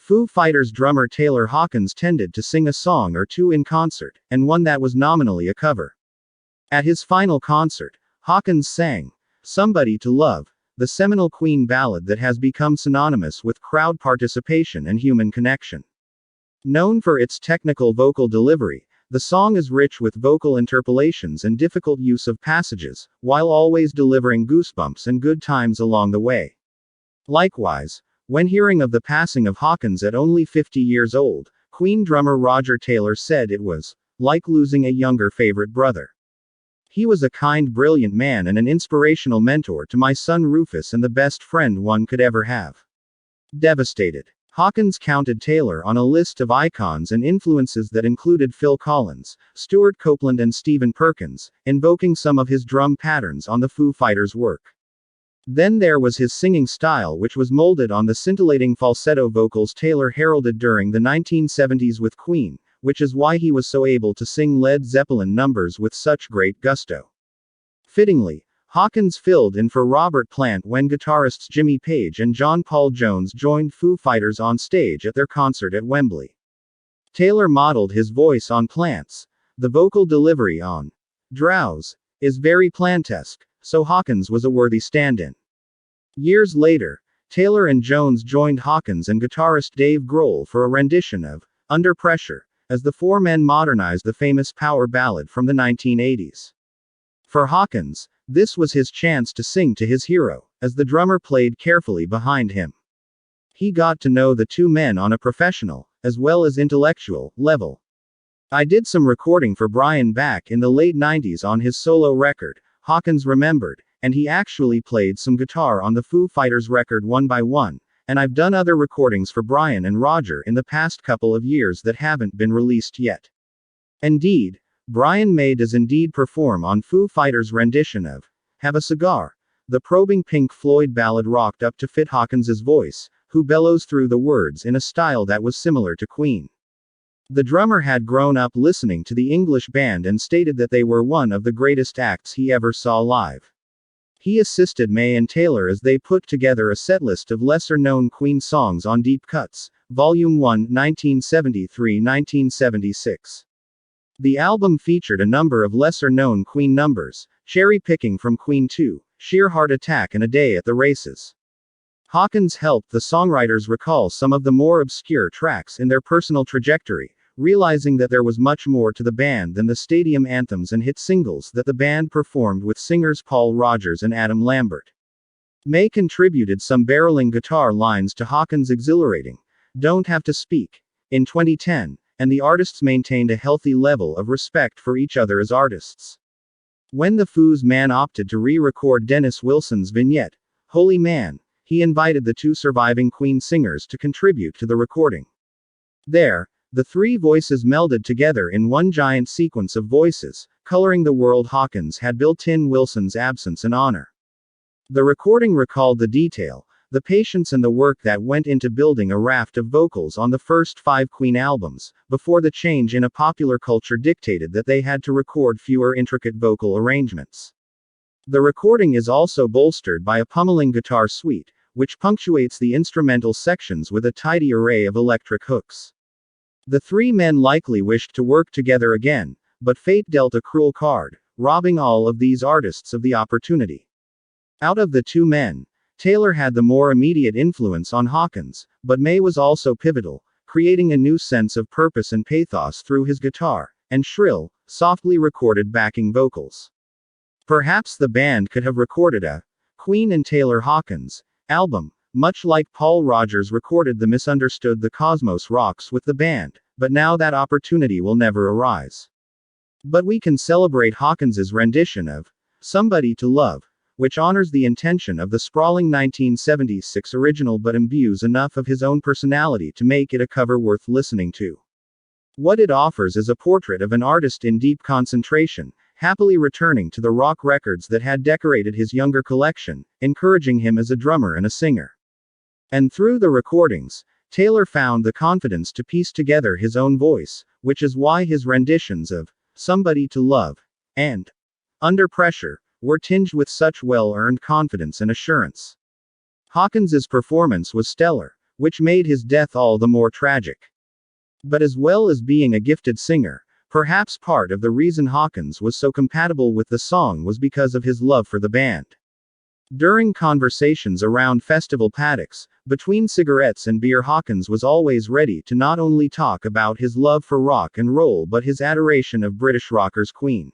Foo Fighters drummer Taylor Hawkins tended to sing a song or two in concert, and one that was nominally a cover. At his final concert, Hawkins sang "Somebody to Love," the seminal Queen ballad that has become synonymous with crowd participation and human connection. Known for its technical vocal delivery, the song is rich with vocal interpolations and difficult use of passages, while always delivering goosebumps and good times along the way. Likewise, when hearing of the passing of Hawkins at only 50 years old, Queen drummer Roger Taylor said it was like losing a younger favorite brother. "He was a kind, brilliant man and an inspirational mentor to my son Rufus and the best friend one could ever have." Devastated. Hawkins counted Taylor on a list of icons and influences that included Phil Collins, Stuart Copeland and Stephen Perkins, invoking some of his drum patterns on the Foo Fighters' work. Then there was his singing style, which was molded on the scintillating falsetto vocals Taylor heralded during the 1970s with Queen, which is why he was so able to sing Led Zeppelin numbers with such great gusto. Fittingly, Hawkins filled in for Robert Plant when guitarists Jimmy Page and John Paul Jones joined Foo Fighters on stage at their concert at Wembley. Taylor modeled his voice on Plant's. The vocal delivery on "Drowse" is very Plantesque, so Hawkins was a worthy stand-in. Years later, Taylor and Jones joined Hawkins and guitarist Dave Grohl for a rendition of "Under Pressure," as the four men modernized the famous power ballad from the 1980s. For Hawkins, this was his chance to sing to his hero, as the drummer played carefully behind him. He got to know the two men on a professional, as well as intellectual, level. "I did some recording for Brian back in the late 90s on his solo record," Hawkins remembered, "and he actually played some guitar on the Foo Fighters record One by One, and I've done other recordings for Brian and Roger in the past couple of years that haven't been released yet." Indeed, Brian May does indeed perform on Foo Fighters' rendition of "Have a Cigar," the probing Pink Floyd ballad rocked up to fit Hawkins's voice, who bellows through the words in a style that was similar to Queen. The drummer had grown up listening to the English band and stated that they were one of the greatest acts he ever saw live. He assisted May and Taylor as they put together a setlist of lesser-known Queen songs on Deep Cuts, Volume 1, 1973-1976. The album featured a number of lesser-known Queen numbers, cherry-picking from Queen 2, Sheer Heart Attack and A Day at the Races. Hawkins helped the songwriters recall some of the more obscure tracks in their personal trajectory, realizing that there was much more to the band than the stadium anthems and hit singles that the band performed with singers Paul Rodgers and Adam Lambert. May contributed some barreling guitar lines to Hawkins' exhilarating "Don't Have to Speak" in 2010, and the artists maintained a healthy level of respect for each other as artists. When the Foo's man opted to re-record Dennis Wilson's vignette, "Holy Man," he invited the two surviving Queen singers to contribute to the recording. There, the three voices melded together in one giant sequence of voices, coloring the world Hawkins had built in Wilson's absence and honor. The recording recalled the detail, the patience and the work that went into building a raft of vocals on the first 5 Queen albums, before the change in a popular culture dictated that they had to record fewer intricate vocal arrangements. The recording is also bolstered by a pummeling guitar suite, which punctuates the instrumental sections with a tidy array of electric hooks. The three men likely wished to work together again, but fate dealt a cruel card, robbing all of these artists of the opportunity. Out of the two men, Taylor had the more immediate influence on Hawkins, but May was also pivotal, creating a new sense of purpose and pathos through his guitar, and shrill, softly recorded backing vocals. Perhaps the band could have recorded a Queen and Taylor Hawkins album, much like Paul Rodgers recorded the misunderstood The Cosmos Rocks with the band, but now that opportunity will never arise. But we can celebrate Hawkins's rendition of "Somebody to Love," which honors the intention of the sprawling 1976 original but imbues enough of his own personality to make it a cover worth listening to. What it offers is a portrait of an artist in deep concentration, happily returning to the rock records that had decorated his younger collection, encouraging him as a drummer and a singer. And through the recordings, Taylor found the confidence to piece together his own voice, which is why his renditions of "Somebody to Love" and "Under Pressure" were tinged with such well-earned confidence and assurance. Hawkins's performance was stellar, which made his death all the more tragic. But as well as being a gifted singer, perhaps part of the reason Hawkins was so compatible with the song was because of his love for the band. During conversations around festival paddocks, between cigarettes and beer, Hawkins was always ready to not only talk about his love for rock and roll but his adoration of British rockers Queen.